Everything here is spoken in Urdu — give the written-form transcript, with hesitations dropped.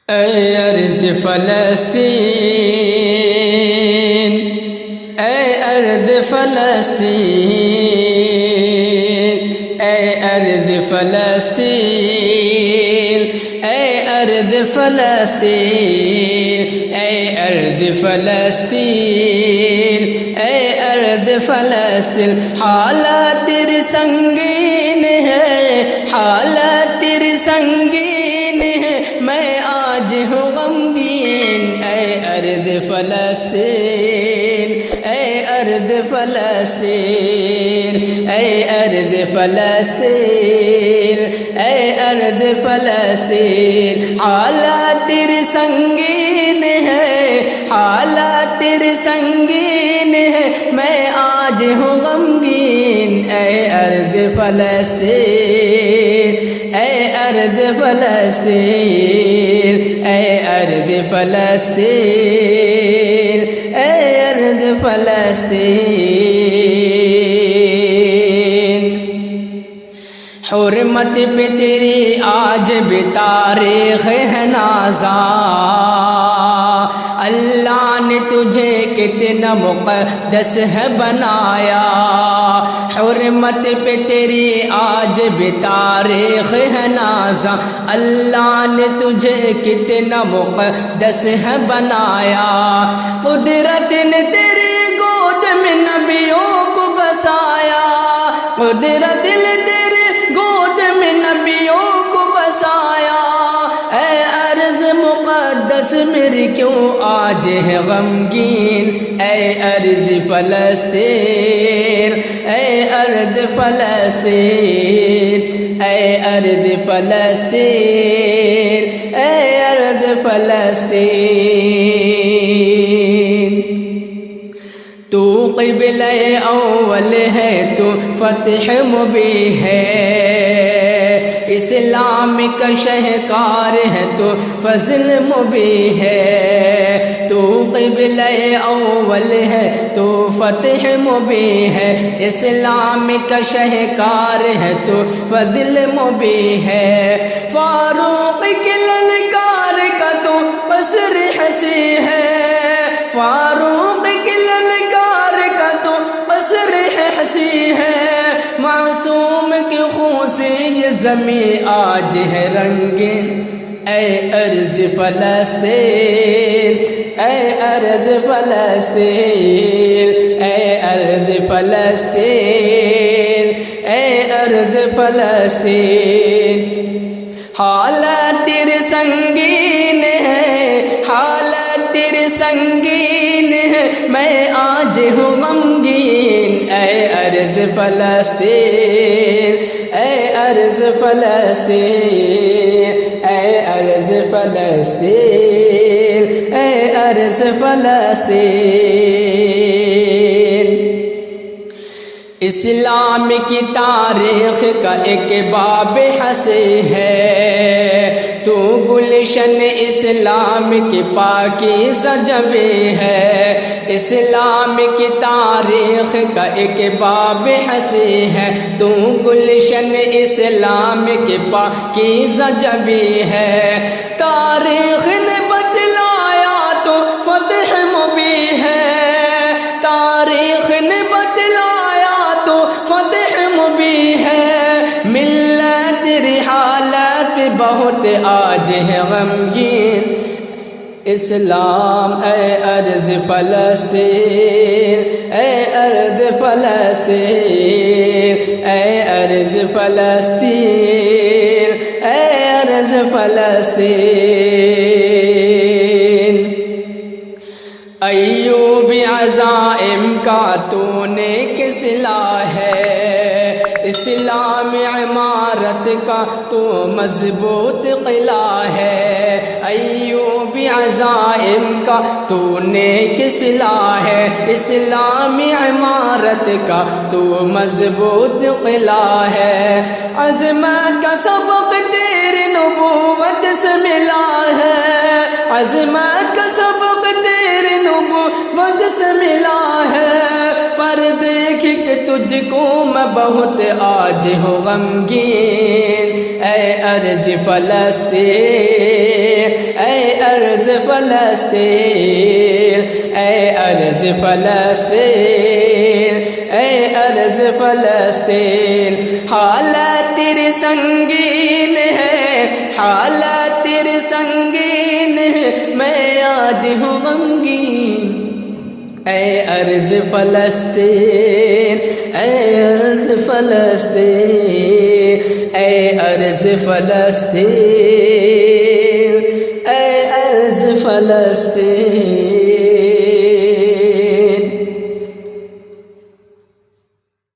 اے ارض فلسطین، اے ارض فلسطین، اے ارض فلسطین، اے ارض فلسطین، اے ارض فلسطین، اے ارض فلسطین، حالات تیری سنگین ہے، حالات تیری سنگین ہے، میں آج ہوں غمگین، اے ارض فلسطین، اے ارض فلسطین، اے ارض فلسطین، اے ارض فلسطین، حالات تیری سنگین ہے، حالات تیری سنگین ہے، میں آج ہوں غمگین، اے ارض فلسطین، اے ارض فلسطین، اے ارض فلسطین، اے ارض فلسطین، حرمت پہ تیری آج بھی تاریخ ہے نازا، اللہ نے تجھے کتنا مقدس ہے بنایا، حرمت پہ تیری آج بھی تاریخ ہے نازا، اللہ نے تجھے کتنا مقدس ہے بنایا، قدرت نے تیری گود میں نبیوں کو بسایا، قدرت نے تیری گود میں نبیوں کو بسایا، اے ارض مقدس میری کیوں آج ہے غمگین، اے ارض فلسطین، اے ارض فلسطین، اے ارض فلسطین، اے ارض فلسطین، تو قبلہ اول ہے، تو فتح مبین ہے، اسلام کا شہکار ہے، تو فضل مبین ہے، تو قبلہ اول ہے، تو فتح مبین ہے، اسلام کا شہکار ہے، تو فضل مبین ہے، فاروق کے للکار کا تو قصر حسی ہے، فاروق کے للکار کا تو قصر حسی ہے، معصوم کے خون سے یہ زمین آج ہے رنگین، اے ارض فلسطین، اے ارض فلسطین، اے ارض فلسطین، اے ارض فلسطین، حالات تیرے سنگین ہے، حالات تیرے سنگین ہے، میں آج ہوں غمگین، اے ارض فلسطین، اے ارض فلسطین، اے ارض فلسطین، اے ارض فلسطین، اسلام کی تاریخ کا ایک باب ہنسی ہے، تو گلشن اسلام کی پاکیزہ جبیں ہے، اسلام کی تاریخ کا ایک باب ہنسی ہے، تو گلشن اسلام کی پاکیزہ جبیں ہے، تاریخ نے بتلایا تو فتح مبین ہے، تاریخ نے بتلایا تو فتح مبین ہے، ملت تیری حالت پہ بہت آج ہے غمگین، اسلام اے ارض فلسطین، اے ارض فلسطین، اے ارض فلسطین، اے ارض فلسطین، ایوب عزائم کا تو نے کسلا ہے، اسلام عمارت کا تو مضبوط قلعہ ہے، ایوب عزائم کا تو نے کسلا ہے، اسلامی عمارت کا تو مضبوط قلعہ ہے، عظمت کا سبق تیری نبوت سے ملا ہے، عظمت کا سبق تیری نبوت سے ملا ہے، پر دیکھ کہ تجھ کو میں بہت آج ہوں غمگین، اے ارض فلسطین، اے ارض فلسطین، اے ارض فلسطین، اے ارض فلسطین، حالت تیری سنگین ہے، حالت تیری سنگین ہے، میں آج ہوں غمگین، اے ارض فلسطین، اے ارض فلسطین، اے ارض فلسطین، اے ارض فلسطین۔